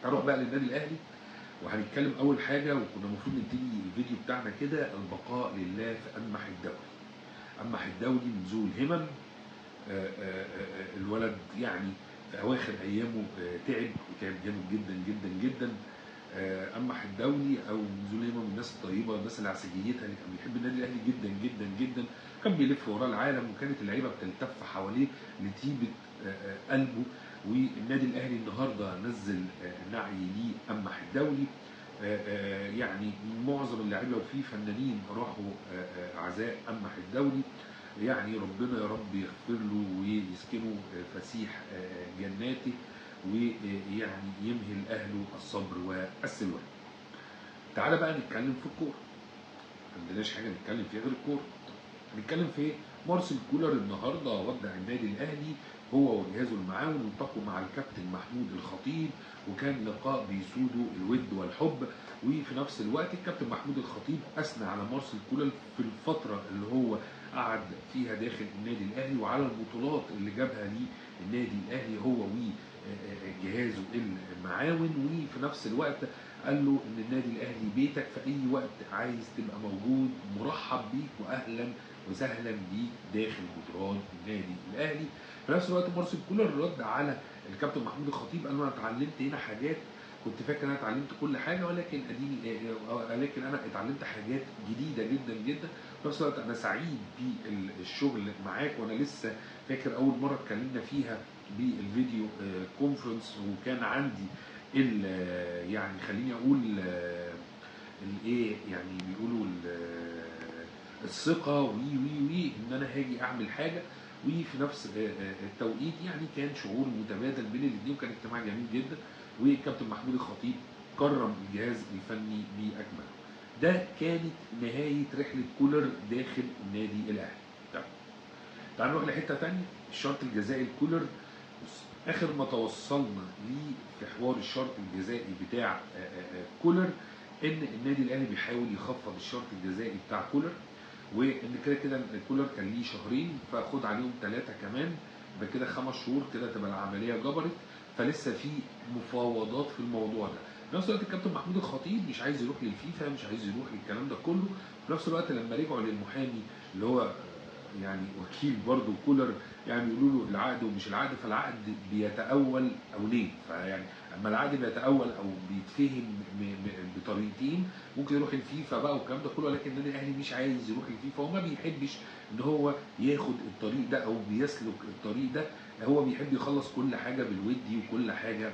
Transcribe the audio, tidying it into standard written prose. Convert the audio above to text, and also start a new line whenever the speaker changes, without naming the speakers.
هروح بقى للنادي الاهلي وهنتكلم اول حاجه، وكنا المفروض نبتدي الفيديو بتاعنا كده: البقاء لله في امح الدوري. امح الدوري من ذو الهمم. الولد يعني في اواخر ايامه تعب وتعب جامد جدا جدا جدا. امح الدولي او من ذو الهمم، الناس الطيبه، الناس اللي عسجيتها، اللي كان بيحب النادي الاهلي جدا جدا جدا، كان بيلف وراه العالم، وكانت اللعيبه بتلتف حواليه لطيبه قلبه. والنادي الاهلي النهارده نزل نعي ليه امح الدولي. يعني معظم اللاعبين وفي فنانين راحوا عزاء امح الدولي. يعني ربنا يا رب يغفر له ويسكنه فسيح جناته، ويعني يمهل اهله الصبر والسلوان. تعالى بقى نتكلم في الكوره. ما عندناش حاجه نتكلم فيها غير الكوره. هنتكلم في ايه؟ مارسيل كولر النهارده ودع النادي الاهلي هو وجهازه المعاون، والتقوا مع الكابتن محمود الخطيب، وكان لقاء بيسوده الود والحب. وفي نفس الوقت الكابتن محمود الخطيب اثنى على مارسيل كولر في الفتره اللي هو قعد فيها داخل النادي الاهلي، وعلى البطولات اللي جابها ليه النادي الاهلي هو وجهازه المعاون. وفي نفس الوقت قال له ان النادي الاهلي بيتك، في اي وقت عايز تبقى موجود مرحب بيك واهلا وسهلا بيك داخل جدران النادي الاهلي. في نفس الوقت مارسيل كولر رد على الكابتن محمود الخطيب، قال له انا اتعلمت هنا حاجات، كنت فاكر انا اتعلمت كل حاجه، ولكن انا اتعلمت حاجات جديده جدا جدا. في نفس الوقت انا سعيد بالشغل معاك، وانا لسه فاكر اول مره اتكلمنا فيها بالفيديو كونفرنس، وكان عندي يعني خليني اقول الايه، يعني بيقولوا الثقه وي وي وي ان انا هاجي اعمل حاجه. وفي نفس التوقيت يعني كان شعور متبادل بين الاثنين، وكان اجتماع جميل جدا. والكابتن محمود الخطيب كرم الجهاز الفني باكمله. ده كانت نهايه رحله كولر داخل النادي الاهلي. طيب تعالوا نروح لحته ثانيه، الشرط الجزائي لكولر. اخر ما توصلنا ليه في حوار الشرط الجزائي بتاع كولر، ان النادي الاهلي بيحاول يخفض الشرط الجزائي بتاع كولر، وان كده كده كولر كان ليه شهرين، فخد عليهم 3 كمان، يبقى كده 5 شهور، كده تبقى العمليه جبرت. فلسه في مفاوضات في الموضوع ده. في نفس الوقت الكابتن محمود الخطيب مش عايز يروح للفيفا، مش عايز يروح للكلام ده كله. في نفس الوقت لما رجعوا للمحامي اللي هو يعني وكيل برضه كولر، يعني بيقولوا له العقد ومش العقد، فالعقد بيتأول أولين. فيعني اما العقد بيتأول او بيتفهم بطريقتين، ممكن يروح الفيفا بقى والكلام ده كله، ولكن النادي الاهلي مش عايز يروح الفيفا، وما بيحبش ان هو ياخد الطريق ده او بيسلك الطريق ده. هو بيحب يخلص كل حاجه بالودي وكل حاجه